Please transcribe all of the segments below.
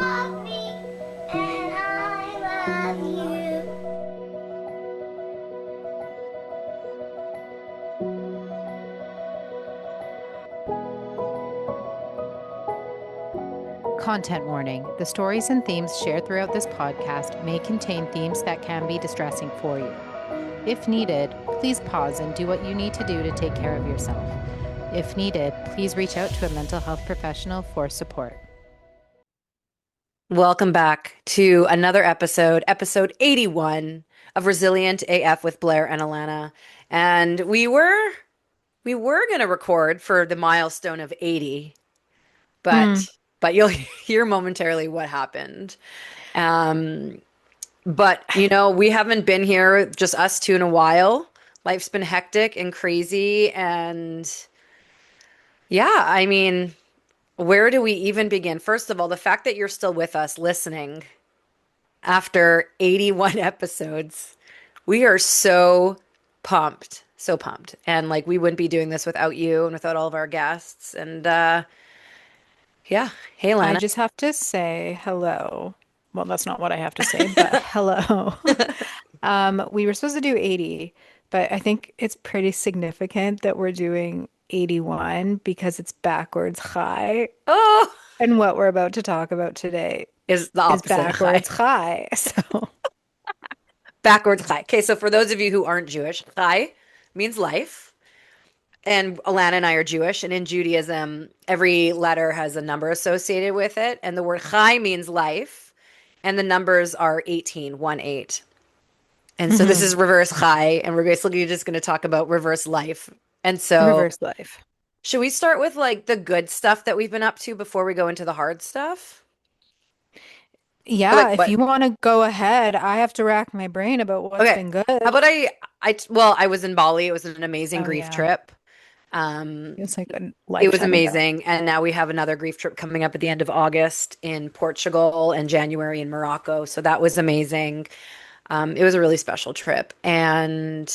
love me and I love you. Content warning. The stories and themes shared throughout this podcast may contain themes that can be distressing for you. If needed, please pause and do what you need to do to take care of yourself. If needed, please reach out to a mental health professional for support. Welcome back to another episode 81 of Resilient AF with Blair and Alana. And we were going to record for the milestone of 80, but you'll hear momentarily what happened. Um, but we haven't been here, just us two, in a while. Life's been hectic and crazy, and yeah, I mean, where do we even begin? First of all, the fact that you're still with us listening after 81 episodes, we are so pumped, so pumped. And like we wouldn't be doing this without you and without all of our guests. And yeah, hey I Lana. just have to say hello. Well, that's not what I have to say, but hello. We were supposed to do 80, but I think it's pretty significant that we're doing 81 because it's backwards high. Oh, And what we're about to talk about today is the is opposite of high. backwards high. So, Backwards chai. Okay, so for those of you who aren't Jewish, chai means life. And Alana and I are Jewish, and in Judaism, every letter has a number associated with it. And the word chai means life, and the numbers are 18, 1, 8. And so this mhm. is reverse chai, and we're basically just going to talk about reverse life. And so, Reverse life. should we start with like the good stuff that we've been up to before we go into the hard stuff? Or like Yeah, if what? you want to go ahead, I have to rack my brain about what's Okay. been How good. about well, I was in Bali. It was an amazing Oh, grief yeah. trip. Um, It's like a It was lifetime ago. amazing. And now we have another grief trip coming up at the end of August in Portugal and January in Morocco. So that was amazing. It was a really special trip. And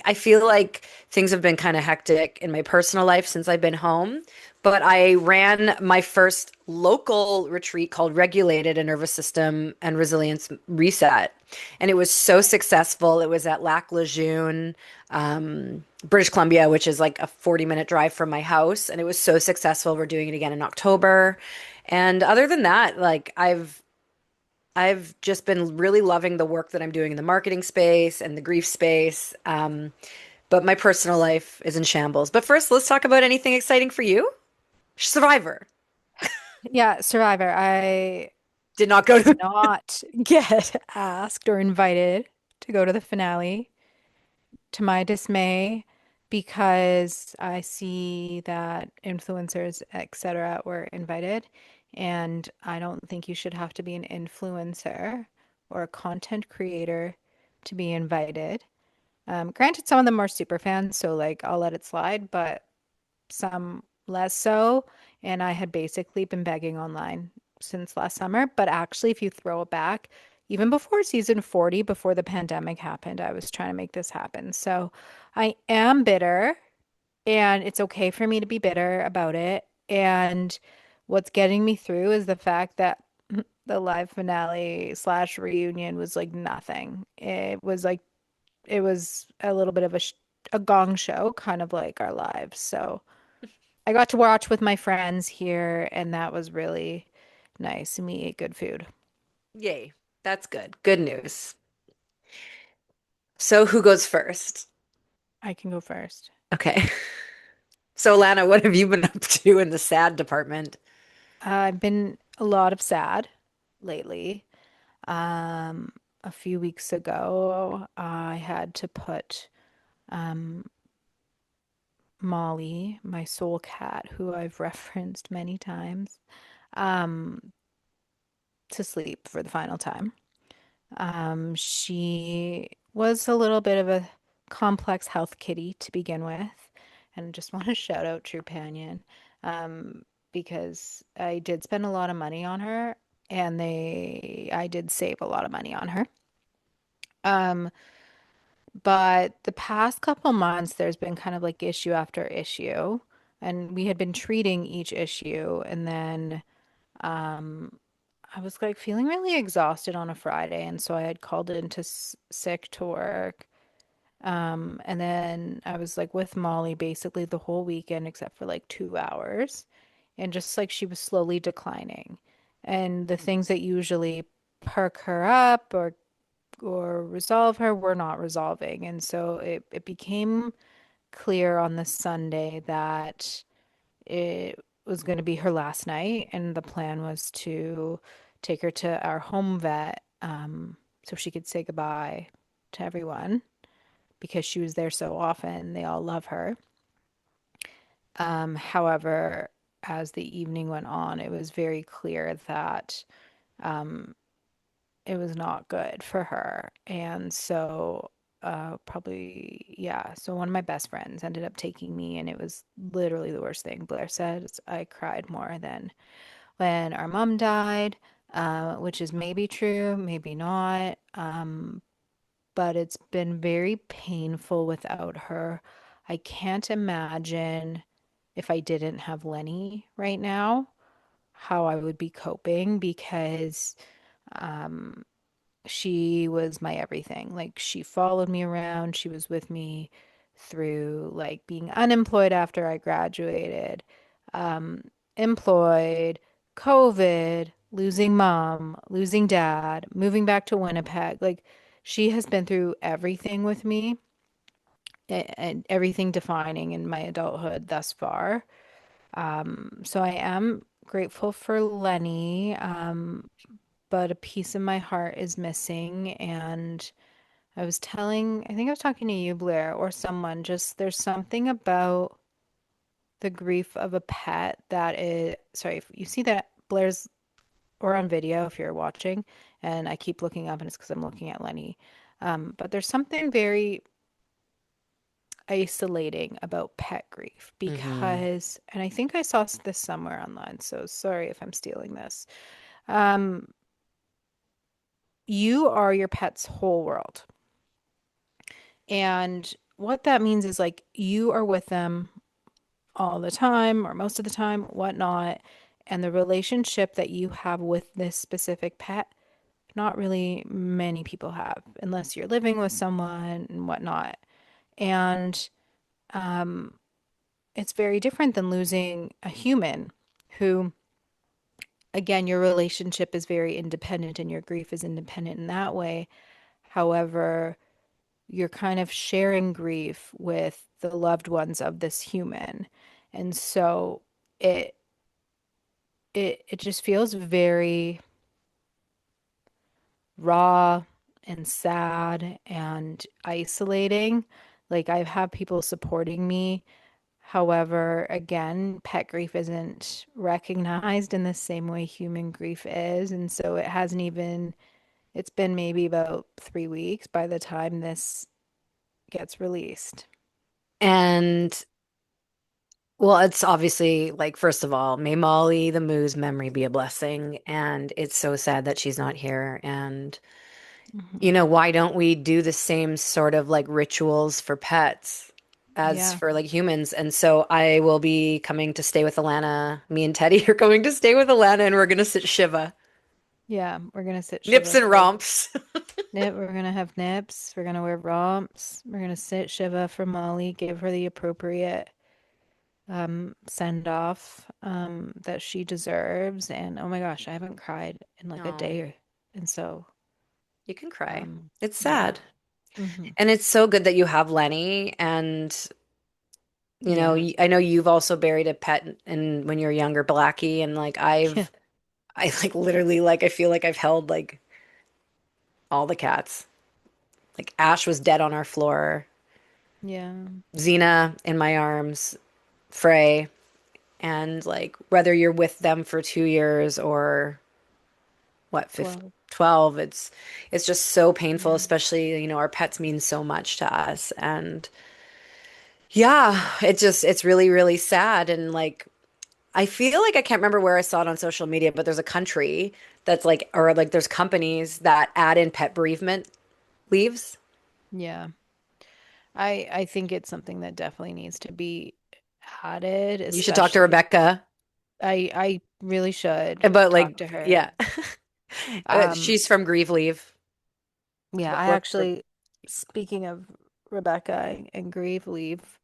I feel like things have been kind of hectic in my personal life since I've been home. But I ran my first local retreat called Regulated a Nervous System and Resilience Reset. And it was so successful. It was at Lac Lejeune, British Columbia, which is like a 40-minute drive from my house. And it was so successful. We're doing it again in October. And other than that, like I've just been really loving the work that I'm doing in the marketing space and the grief space. But my personal life is in shambles. But first, let's talk about anything exciting for you. Survivor Yeah, Survivor. I did not go did to. not get asked or invited to go to the finale, to my dismay, because I see that influencers, etc., were invited, and I don't think you should have to be an influencer or a content creator to be invited. Granted, some of them are super fans, so like I'll let it slide, but some less so. And I had basically been begging online since last summer. But actually, if you throw it back, even before season 40, before the pandemic happened, I was trying to make this happen. So I am bitter, and it's okay for me to be bitter about it. And what's getting me through is the fact that the live finale slash reunion was like nothing. It was a little bit of a gong show, kind of like our lives. So I got to watch with my friends here, and that was really nice. And we ate good food. Yay. That's good. Good news. So who goes first? I can go first. Okay. So Lana, what have you been up to in the sad department? I've been a lot of sad lately. A few weeks ago, I had to put um, Molly, my soul cat, who I've referenced many times, um, to sleep for the final time. She was a little bit of a complex health kitty to begin with, and just want to shout out Trupanion, um, because I did spend a lot of money on her, and I did save a lot of money on her. Um, but the past couple months, there's been kind of like issue after issue, and we had been treating each issue, and then Um, I was like feeling really exhausted on a Friday, and so I had called into sick to work. And then I was like with Molly basically the whole weekend except for like 2 hours. And just like she was slowly declining. And the things that usually perk her up or resolve her were not resolving. And so it became clear on the Sunday that it was going to be her last night, and the plan was to take her to our home vet, so she could say goodbye to everyone because she was there so often. They all love her. However, as the evening went on, it was very clear that um, it was not good for her. And so, probably, yeah. So, one of my best friends ended up taking me, and it was literally the worst thing. Blair said I cried more than when our mom died, which is maybe true, maybe not. But it's been very painful without her. I can't imagine if I didn't have Lenny right now, how I would be coping because um, she was my everything. Like she followed me around. She was with me through like being unemployed after I graduated, um, employed, COVID, losing mom, losing dad, moving back to Winnipeg. Like she has been through everything with me and everything defining in my adulthood thus far. So I am grateful for Lenny, but a piece of my heart is missing. And I think I was talking to you, Blair, or someone, just there's something about the grief of a pet that is, sorry, if you see that Blair's, or on video if you're watching, and I keep looking up and it's because I'm looking at Lenny. But there's something very isolating about pet grief Mm-hmm. because, and I think I saw this somewhere online, so sorry if I'm stealing this. Um, you are your pet's whole world. And what that means is like you are with them all the time or most of the time, whatnot. And the relationship that you have with this specific pet, not really many people have, unless you're living with someone and whatnot. And um, it's very different than losing a human who, again, your relationship is very independent and your grief is independent in that way. However, you're kind of sharing grief with the loved ones of this human. And so it it just feels very raw and sad and isolating. Like I've had people supporting me. However, again, pet grief isn't recognized in the same way human grief is. And so it hasn't even, it's been maybe about 3 weeks by the time this gets released. And well, it's obviously like, first of all, may Molly the Moo's memory be a blessing. And it's so sad that she's not here. And, Hmm. why don't we do the same sort of like rituals for pets as Yeah. for like humans? And so I will be coming to stay with Alana. Me and Teddy are going to stay with Alana and we're going to sit Shiva. Yeah. We're gonna sit Nips Shiva and for romps. Nip. We're gonna have nips. We're gonna wear romps. We're gonna sit Shiva for Molly, give her the appropriate send off that she deserves. And oh my gosh, I haven't cried in like a No, day. And so you can cry. It's yeah. sad. Hmm. And it's so good that you have Lenny. And, Yeah. I know you've also buried a pet and when you were younger, Blackie. And like Yeah. I like literally like, I feel like I've held like all the cats. Like Ash was dead on our floor, Yeah. Xena in my arms, Frey. And like, whether you're with them for 2 years or what, 15, 12. 12, it's just so painful, Yeah. especially, our pets mean so much to us. And yeah, it's really, really sad. And like, I feel like I can't remember where I saw it on social media, but there's a country that's like, or like there's companies that add in pet bereavement leaves. Yeah. I think it's something that definitely needs to be added, You should talk to especially Rebecca. I really should About talk like, to her. yeah. Um, She's from grief leave. yeah, I Work for. actually, speaking of Rebecca and Grieve Leave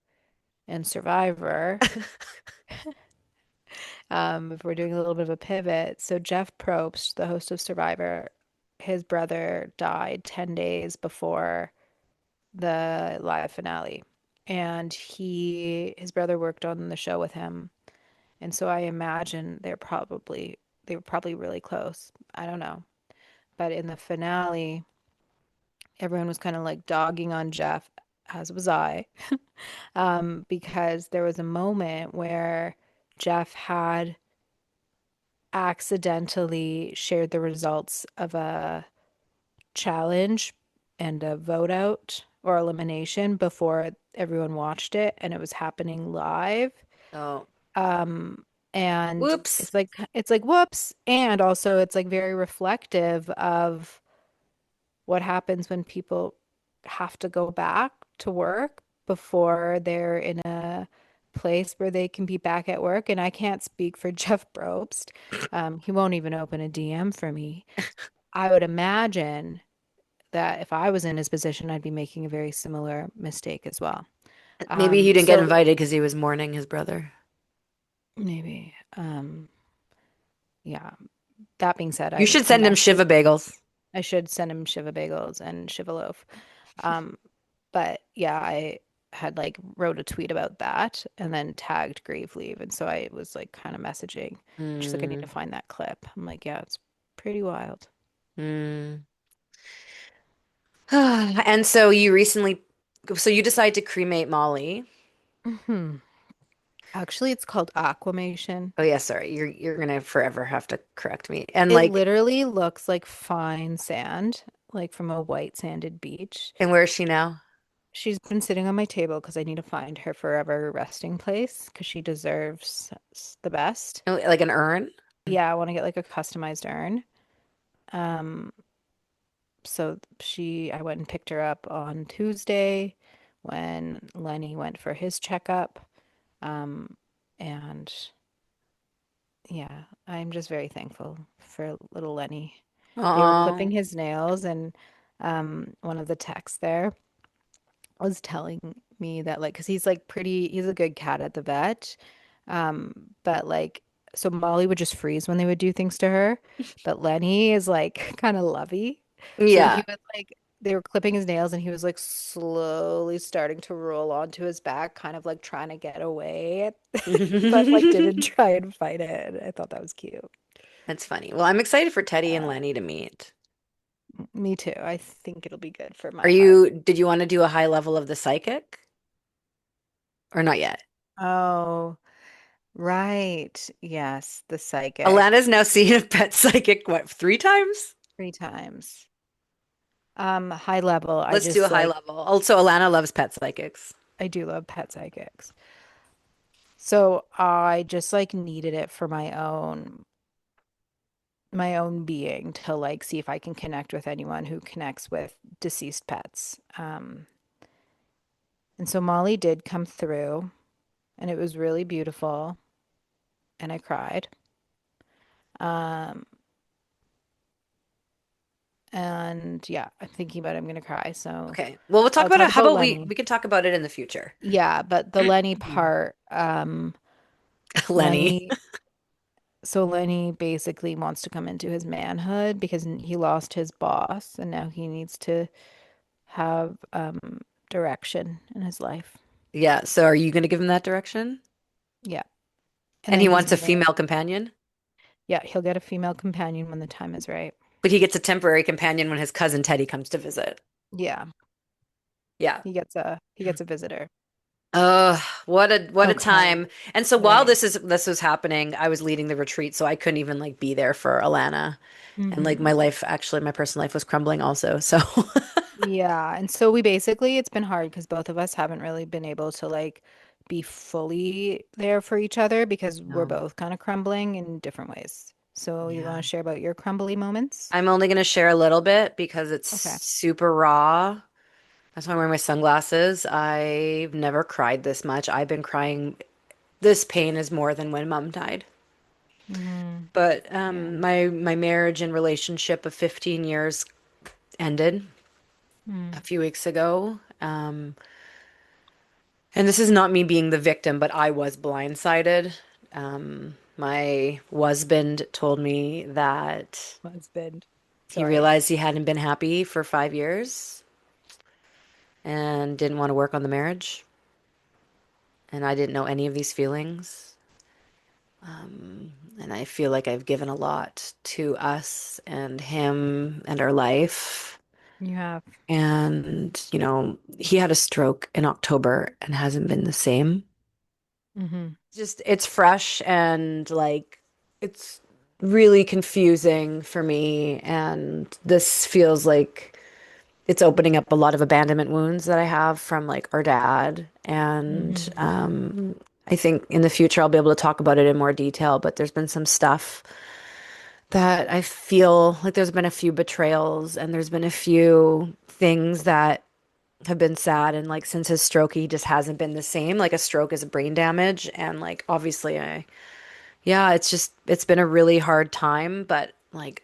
and Survivor, if we're doing a little bit of a pivot, so Jeff Probst, the host of Survivor, his brother died 10 days before the live finale. And his brother worked on the show with him. And so I imagine they were probably really close. I don't know. But in the finale, everyone was kind of like dogging on Jeff, as was I, because there was a moment where Jeff had accidentally shared the results of a challenge and a vote out or elimination before everyone watched it, and it was happening live. Oh, Um, and whoops. it's like whoops, and also it's like very reflective of what happens when people have to go back to work before they're in a place where they can be back at work. And I can't speak for Jeff Probst. He won't even open a DM for me. I would imagine that if I was in his position, I'd be making a very similar mistake as well. Maybe he didn't get So invited because he was mourning his brother. maybe, yeah. That being said, You should I'm send him actually Shiva bagels. I should send him Shiva bagels and Shiva loaf. Um, but yeah, I had like wrote a tweet about that and then tagged Grave Leave. And so I was like kind of messaging. She's like, I need to Mm, find that clip. I'm like, yeah, it's pretty wild. mm. And so so you decide to cremate Molly. Hmm. Actually, it's called aquamation. Oh yeah, sorry. You're gonna forever have to correct me. And It like, literally looks like fine sand, like from a white sanded beach. and where is she now? She's been sitting on my table because I need to find her forever resting place because she deserves the best. Oh, like an urn? Yeah, I want to get like a customized urn. Um, I went and picked her up on Tuesday when Lenny went for his checkup. Um, and yeah, I'm just very thankful for little Lenny. They were clipping Oh, his nails, and one of the techs there was telling me that like, because he's a good cat at the vet. But like, so Molly would just freeze when they would do things to her, but Lenny is like kind of lovey. So yeah. he was like, they were clipping his nails and he was like slowly starting to roll onto his back, kind of like trying to get away, but like didn't try and fight it. I thought that was cute. That's funny. Well, I'm excited for Teddy and Uh, Lenny to meet. Me too. I think it'll be good for Are my heart. you, did you want to do a high level of the psychic or not yet? Oh, right. Yes, the psychic. Alana's now seen a pet psychic, what, 3 times? 3 times. High level. Let's do a high level. Also, Alana loves pet psychics. I do love pet psychics. So I just like needed it for my own being to like see if I can connect with anyone who connects with deceased pets. And so Molly did come through and it was really beautiful and I cried. Um, and yeah, I'm thinking about it, I'm gonna cry. So Okay. Well, we'll talk I'll about talk it. How about about we Lenny. we can talk about it in the future. Yeah, but the Lenny part, Lenny. Lenny, so Lenny basically wants to come into his manhood because he lost his boss and now he needs to have direction in his life. Yeah. So are you going to give him that direction? Yeah. And And then he he's wants a gonna, female companion, yeah, he'll get a female companion when the time is right. but he gets a temporary companion when his cousin Teddy comes to visit. Yeah, Yeah. he gets a visitor. Oh, what a Okay. time. And so while Right. this was happening, I was leading the retreat, so I couldn't even like be there for Alana. And like my Hmm. life, actually, my personal life was crumbling also. So Yeah, and so it's been hard because both of us haven't really been able to like be fully there for each other because we're no. both kind of crumbling in different ways. So you want Yeah. to share about your crumbly moments? I'm only going to share a little bit because it's Okay. super raw. That's why I'm wearing my sunglasses. I've never cried this much. I've been crying. This pain is more than when mom died. Mm, But yeah. my marriage and relationship of 15 years ended a Mm, few weeks ago. And this is not me being the victim, but I was blindsided. My husband told me that husband. he Sorry. realized he hadn't been happy for 5 years and didn't want to work on the marriage. And I didn't know any of these feelings. And I feel like I've given a lot to us and him and our life. You have. And, he had a stroke in October and hasn't been the same. Mm-hmm. Just, it's fresh and like, it's really confusing for me. And this feels like it's opening up a lot of abandonment wounds that I have from like our dad. And Mm-hmm. I think in the future I'll be able to talk about it in more detail, but there's been some stuff that I feel like there's been a few betrayals and there's been a few things that have been sad. And like since his stroke, he just hasn't been the same. Like a stroke is brain damage. And like obviously, yeah, it's been a really hard time. But like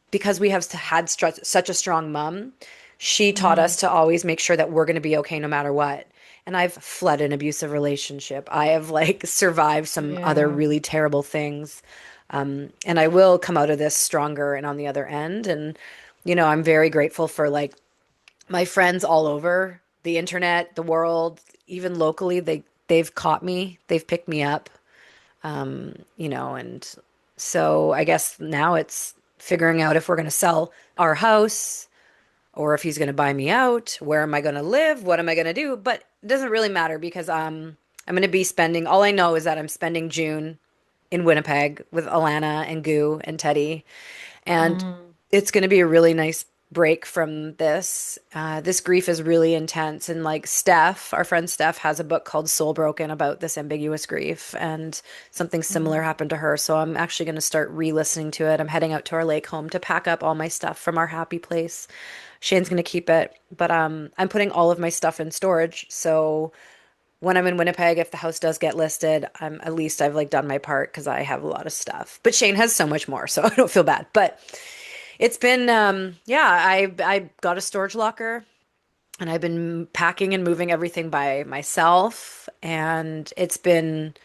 because we have had such a strong mom, she taught Mm-hmm. us to always make sure that we're going to be okay no matter what. And I've fled an abusive relationship. I have like survived some other Yeah. really terrible things. And I will come out of this stronger and on the other end. And, I'm very grateful for like my friends all over the internet, the world, even locally. They've caught me, they've picked me up, and so I guess now it's figuring out if we're going to sell our house or if he's going to buy me out. Where am I going to live? What am I going to do? But it doesn't really matter because I'm going to be spending. All I know is that I'm spending June in Winnipeg with Alana and Goo and Teddy, and Mm-hmm. it's going to be a really nice break from this. This grief is really intense. And like our friend Steph, has a book called Soul Broken about this ambiguous grief, and something similar happened to her. So I'm actually going to start re listening to it. I'm heading out to our lake home to pack up all my stuff from our happy place. Shane's going to keep it, but I'm putting all of my stuff in storage. So when I'm in Winnipeg, if the house does get listed, at least I've like done my part because I have a lot of stuff. But Shane has so much more, so I don't feel bad. But it's been, yeah, I got a storage locker and I've been packing and moving everything by myself. And it's been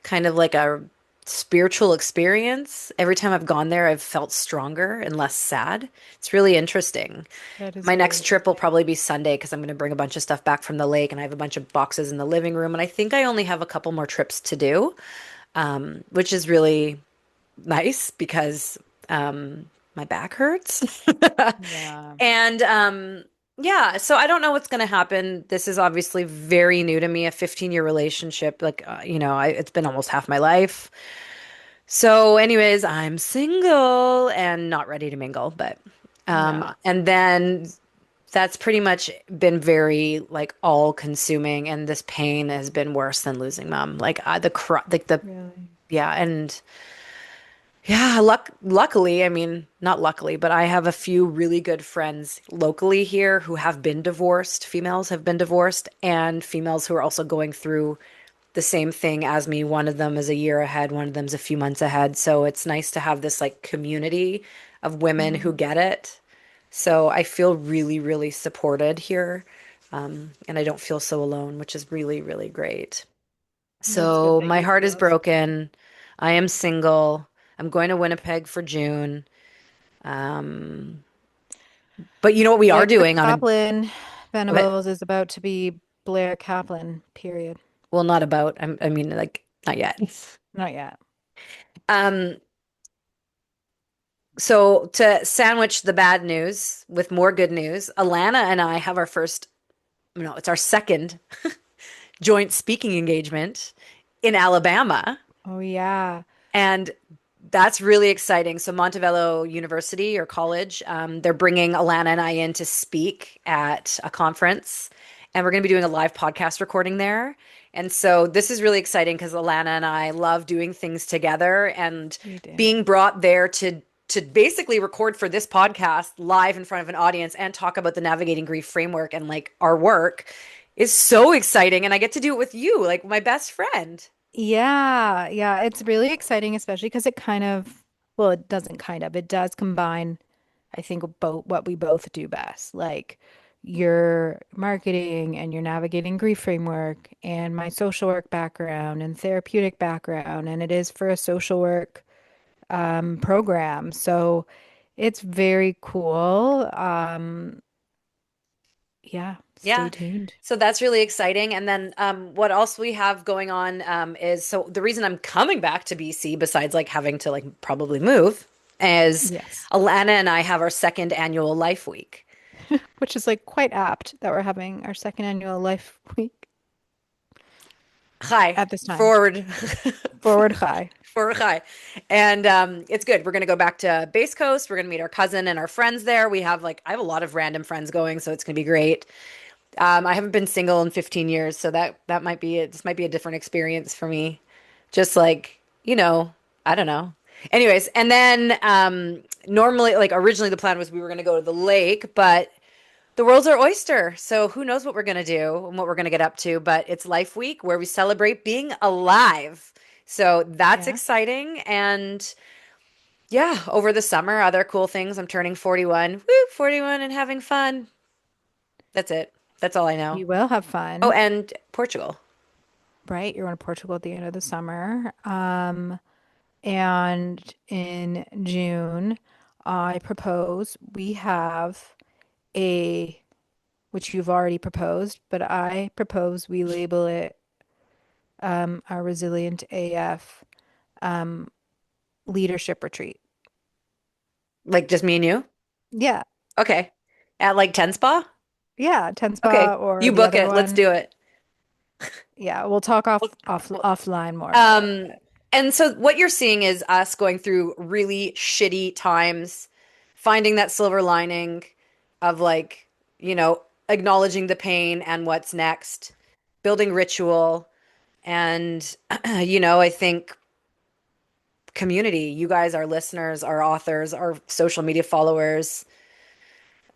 kind of like a spiritual experience. Every time I've gone there, I've felt stronger and less sad. It's really interesting. That is My really next trip will interesting. probably be Sunday because I'm going to bring a bunch of stuff back from the lake and I have a bunch of boxes in the living room. And I think I only have a couple more trips to do, which is really nice because my back hurts. Yeah. And yeah, so I don't know what's going to happen. This is obviously very new to me, a 15-year relationship. Like, it's been almost half my life. So, anyways, I'm single and not ready to mingle, but Yeah. and then that's pretty much been very like all consuming, and this pain has been worse than losing mom. Like the Really. yeah, and yeah, luckily, I mean, not luckily, but I have a few really good friends locally here who have been divorced. Females have been divorced, and females who are also going through the same thing as me. One of them is a year ahead, one of them's a few months ahead. So it's nice to have this like community of women who Mm-hmm. get it. So I feel really, really supported here. And I don't feel so alone, which is really, really great. That's good So that my you heart is feel so. broken. I am single. I'm going to Winnipeg for June. Um, but you know what we are Blair doing Kaplan what? Venables is about to be Blair Kaplan, period. Well, not about, I mean, like, not yet. Not yet. Um, so to sandwich the bad news with more good news, Alana and I have our first, no, it's our second joint speaking engagement in Alabama. Oh yeah. And that's really exciting. So Montevallo University or college, they're bringing Alana and I in to speak at a conference, and we're going to be doing a live podcast recording there. And so this is really exciting because Alana and I love doing things together, and We do. being brought there to basically record for this podcast live in front of an audience and talk about the navigating grief framework and like our work is so exciting. And I get to do it with you, like my best friend. Yeah, yeah, it's really exciting, especially because it kind of, well, it doesn't kind of, it does combine, I think, both what we both do best, like your marketing and your navigating grief framework, and my social work background and therapeutic background, and it is for a social work program, so it's very cool. Yeah, stay Yeah. tuned. So that's really exciting. And then what else we have going on is so the reason I'm coming back to BC, besides like having to like probably move, is Yes, Alana and I have our second annual Life Week. which is like quite apt that we're having our second annual Life Week Hi, at this time. forward. Forward high. For hi. And it's good. We're going to go back to Base Coast. We're going to meet our cousin and our friends there. I have a lot of random friends going, so it's going to be great. I haven't been single in 15 years, so that might be it. This might be a different experience for me. Just like, I don't know. Anyways, and then normally, like originally the plan was we were going to go to the lake, but the world's our oyster. So who knows what we're going to do and what we're going to get up to, but it's Life Week where we celebrate being alive. So that's Yeah. exciting. And yeah, over the summer, other cool things. I'm turning 41. Woo, 41 and having fun. That's it. That's all I know. You will have Oh, fun, and Portugal. right? You're going to Portugal at the end of the summer. And in June, I propose we have a, which you've already proposed, but I propose we label it our Resilient AF um, leadership retreat. Like just me and you? Yeah. Okay. At like 10 Spa? Yeah. 10 Okay. Spa or You the book other it. Let's one. do it. Yeah. We'll talk Well, offline more about it. Um, and so what you're seeing is us going through really shitty times, finding that silver lining of like, acknowledging the pain and what's next, building ritual, and I think community. You guys, our listeners, our authors, our social media followers,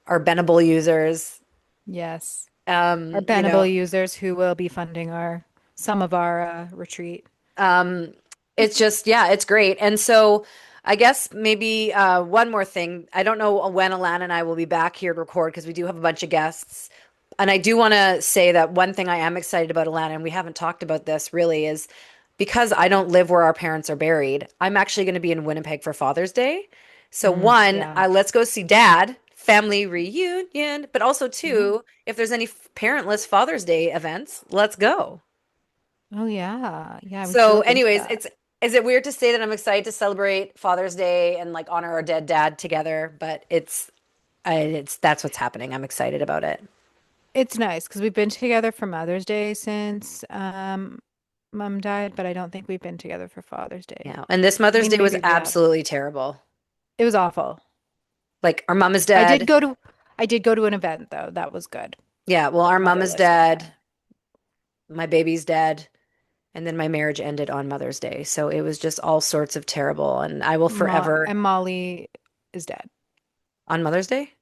our Benable users. Yes. Our Um, you Bannable know, users who will be funding our some of our retreat. Um, it's just, yeah, it's great. And so I guess maybe one more thing. I don't know when Alana and I will be back here to record because we do have a bunch of guests. And I do want to say that one thing I am excited about Alana, and we haven't talked about this really, is because I don't live where our parents are buried, I'm actually going to be in Winnipeg for Father's Day. So one, Yeah. let's go see Dad, family reunion, but also Yeah. two, if there's any parentless Father's Day events, let's go. Oh yeah. Yeah, we should So, look into anyways, that. it's is it weird to say that I'm excited to celebrate Father's Day and like honor our dead dad together? But it's that's what's happening. I'm excited about it. It's nice because we've been together for Mother's Day since Mom died, but I don't think we've been together for Father's Day. Yeah. And this I Mother's mean, Day was maybe we have. absolutely terrible. It was awful. Like our mom is I did dead. go to I did go to an event though. That was good. Yeah. Well, our mom is Motherless dead. event. My baby's dead. And then my marriage ended on Mother's Day. So it was just all sorts of terrible. And I will forever And Molly is dead. on Mother's Day.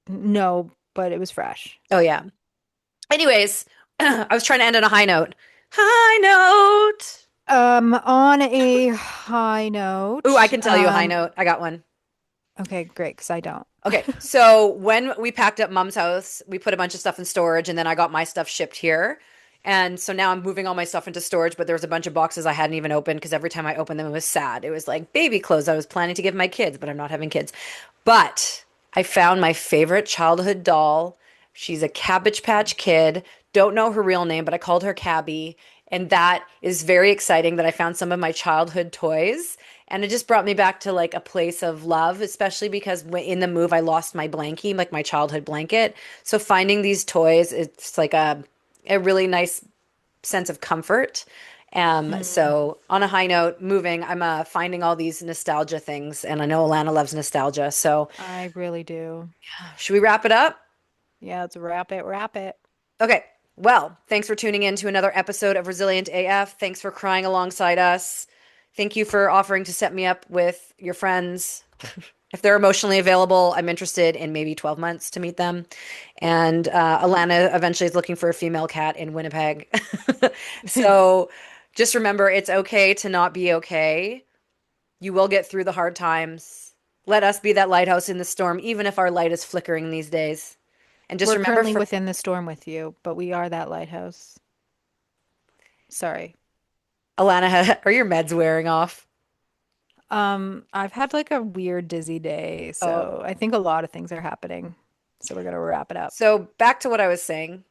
No, but it was fresh. Oh, yeah. Anyways, I was trying to end on a high note. High note. On a high Ooh, I note, can tell you a high note. I got one. okay, great, because I don't. Okay, so when we packed up mom's house, we put a bunch of stuff in storage and then I got my stuff shipped here. And so now I'm moving all my stuff into storage, but there was a bunch of boxes I hadn't even opened because every time I opened them, it was sad. It was like baby clothes I was planning to give my kids, but I'm not having kids. But I found my favorite childhood doll. She's a Cabbage Patch Kid. Don't know her real name, but I called her Cabby. And that is very exciting that I found some of my childhood toys. And it just brought me back to like a place of love, especially because in the move, I lost my blankie, like my childhood blanket. So finding these toys, it's like a really nice sense of comfort. Mm, So on a high note, moving, I'm finding all these nostalgia things, and I know Alana loves nostalgia. So I really do. should we wrap it up? Yeah, let's wrap it, wrap it. Okay. Well, thanks for tuning in to another episode of Resilient AF. Thanks for crying alongside us. Thank you for offering to set me up with your friends. If they're emotionally available, I'm interested in maybe 12 months to meet them. And Alana eventually is looking for a female cat in Winnipeg. So Just remember, it's okay to not be okay. You will get through the hard times. Let us be that lighthouse in the storm, even if our light is flickering these days. And just We're remember currently for within the storm with you, but we are that lighthouse. Sorry. Alana, are your meds wearing off? I've had like a weird dizzy day, so Oh. I think a lot of things are happening. So we're gonna wrap it up. So back to what I was saying.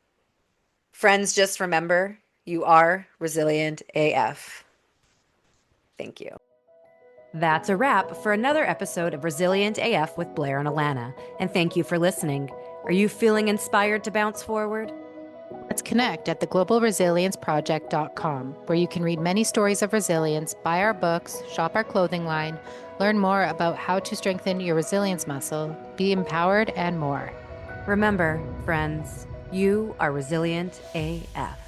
Friends, just remember you are resilient AF. Thank you. That's a wrap for another episode of Resilient AF with Blair and Alana. And thank you for listening. Are you feeling inspired to bounce forward? Let's connect at theglobalresilienceproject.com, where you can read many stories of resilience, buy our books, shop our clothing line, learn more about how to strengthen your resilience muscle, be empowered, and more. Remember, friends, you are resilient AF.